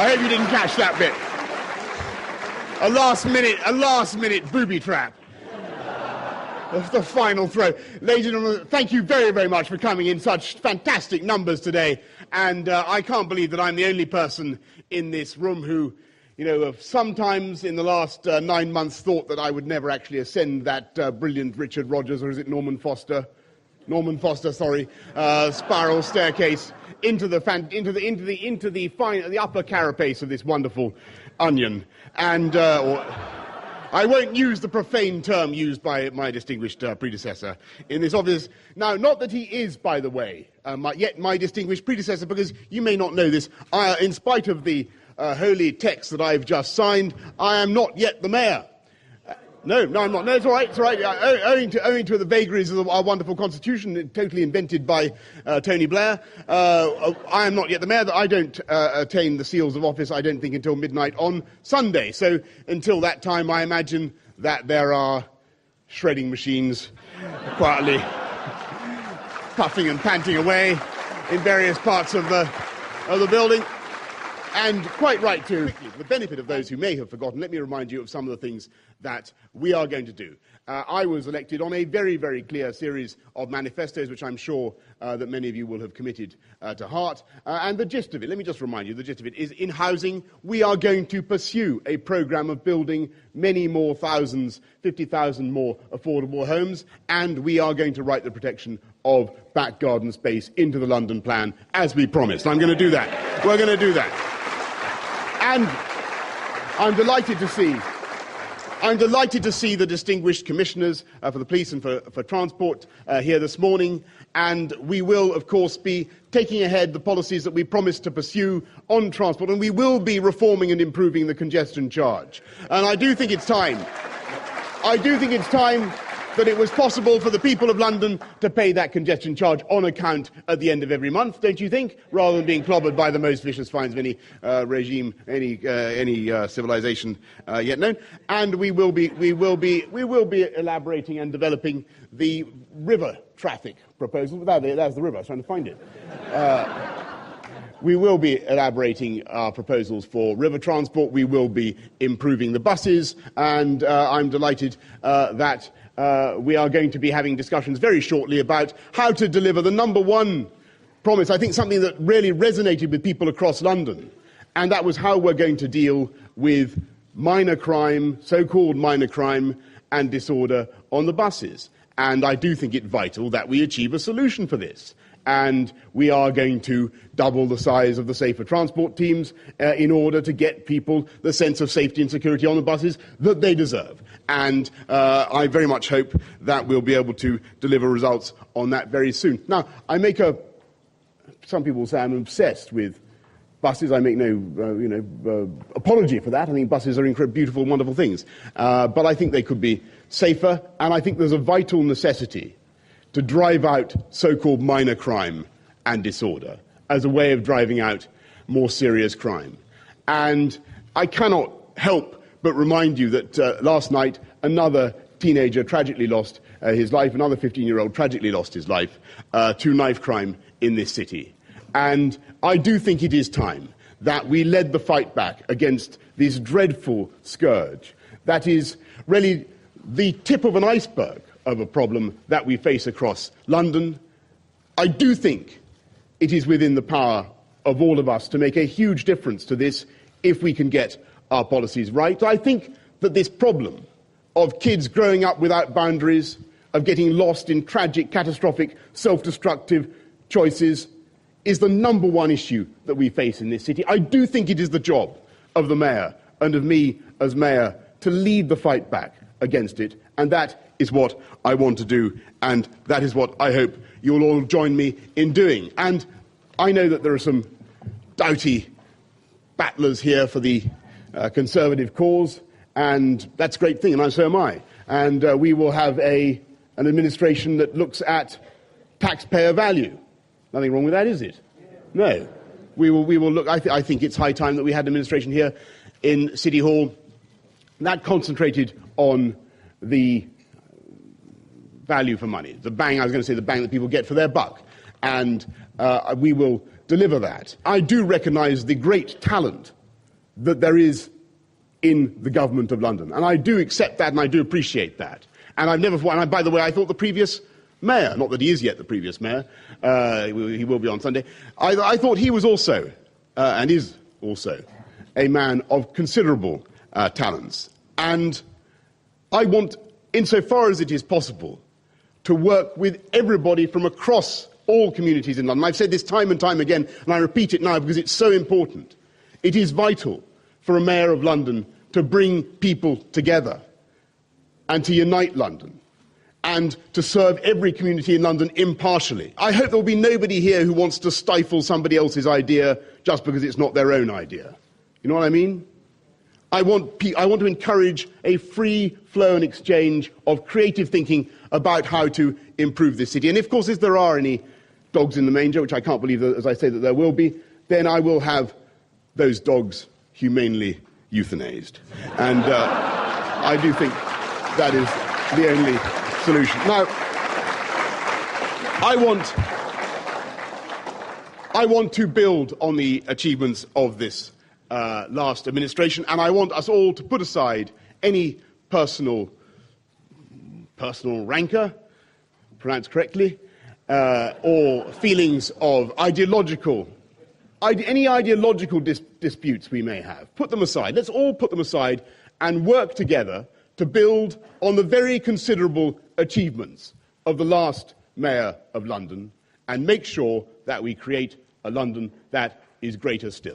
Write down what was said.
I hope you didn't catch that bit. A last-minute booby trap. The final throw. Ladies and gentlemen, thank you very, very much for coming in such fantastic numbers today. And I can't believe that I'm the only person in this room who, sometimes in the last 9 months thought that I would never actually ascend that brilliant Richard Rogers, or is it Norman Foster? Norman Foster, sorry, spiral staircase into the upper carapace of this wonderful onion. And I won't use the profane term used by my distinguished predecessor in this office. Now, not that he is, by the way, yet my distinguished predecessor, because you may not know this, in spite of the holy text that I've just signed, I am not yet the mayor. No, I'm not. No, it's all right. It's all right. Owing to the vagaries of our wonderful constitution, totally invented by Tony Blair, I am not yet the mayor. I don't attain the seals of office, I don't think, until midnight on Sunday. So until that time, I imagine that there are shredding machines quietly puffing and panting away in various parts of the building. And quite right too. For the benefit of those who may have forgotten, let me remind you of some of the things that we are going to do. I was elected on a very, very clear series of manifestos, which I'm sure that many of you will have committed to heart. And the gist of it, let me just remind you, the gist of it is in housing, we are going to pursue a programme of building many more thousands, 50,000 more affordable homes, and we are going to write the protection of back garden space into the London plan, as we promised. I'm going to do that. We're going to do that. And I'm delighted to see the distinguished commissioners for the police and for transport here this morning. And we will, of course, be taking ahead the policies that we promised to pursue on transport. And we will be reforming and improving the congestion charge. And I do think it's time. That it was possible for the people of London to pay that congestion charge on account at the end of every month, don't you think? Rather than being clobbered by the most vicious fines of any regime, any civilization yet known. And we will be elaborating and developing the river traffic proposal. That's the river. I was trying to find it. We will be elaborating our proposals for river transport. We will be improving the buses, and I'm delighted that we are going to be having discussions very shortly about how to deliver the number one promise, I think something that really resonated with people across London, and that was how we're going to deal with minor crime, so-called minor crime and disorder on the buses. And I do think it vital that we achieve a solution for this. And we are going to double the size of the safer transport teams in order to get people the sense of safety and security on the buses that they deserve. And I very much hope that we'll be able to deliver results on that very soon. Now, some people say I'm obsessed with buses. I make no apology for that. I think buses are incredibly beautiful, wonderful things. But I think they could be safer, and I think there's a vital necessity to drive out so-called minor crime and disorder as a way of driving out more serious crime. And I cannot help but remind you that last night another teenager tragically lost his life, another 15-year-old tragically lost his life to knife crime in this city. And I do think it is time that we led the fight back against this dreadful scourge that is really the tip of an iceberg of a problem that we face across London. I do think it is within the power of all of us to make a huge difference to this if we can get our policies right. I think that this problem of kids growing up without boundaries, of getting lost in tragic, catastrophic, self-destructive choices is the number one issue that we face in this city. I do think it is the job of the mayor and of me as mayor to lead the fight back against it, and that is what I want to do, and that is what I hope you'll all join me in doing. And I know that there are some doughty battlers here for the Conservative cause, and that's a great thing, and so am I. And we will have an administration that looks at taxpayer value. Nothing wrong with that, is it? No. We will look. I think it's high time that we had an administration here in City Hall that concentrated on the value for money, the bang that people get for their buck, and we will deliver that. I do recognise the great talent that there is in the government of London. And I do accept that and I do appreciate that. And I've never, and by the way, I thought the previous mayor, not that he is yet the previous mayor, he will be on Sunday, I thought he was also, and is also, a man of considerable talents. And I want, insofar as it is possible, to work with everybody from across all communities in London. I've said this time and time again, and I repeat it now because it's so important. It is vital for a mayor of London to bring people together and to unite London and to serve every community in London impartially. I hope there will be nobody here who wants to stifle somebody else's idea just because it's not their own idea. You know what I mean? I want to encourage a free flow and exchange of creative thinking about how to improve this city. And of course, if there are any dogs in the manger, which I can't believe, as I say, that there will be, then I will have those dogs humanely euthanized. And I do think that is the only solution. Now, I want to build on the achievements of this last administration, and I want us all to put aside any personal rancour, pronounced correctly, or feelings of any ideological disputes we may have. Put them aside. Let's all put them aside and work together to build on the very considerable achievements of the last Mayor of London and make sure that we create a London that is greater still.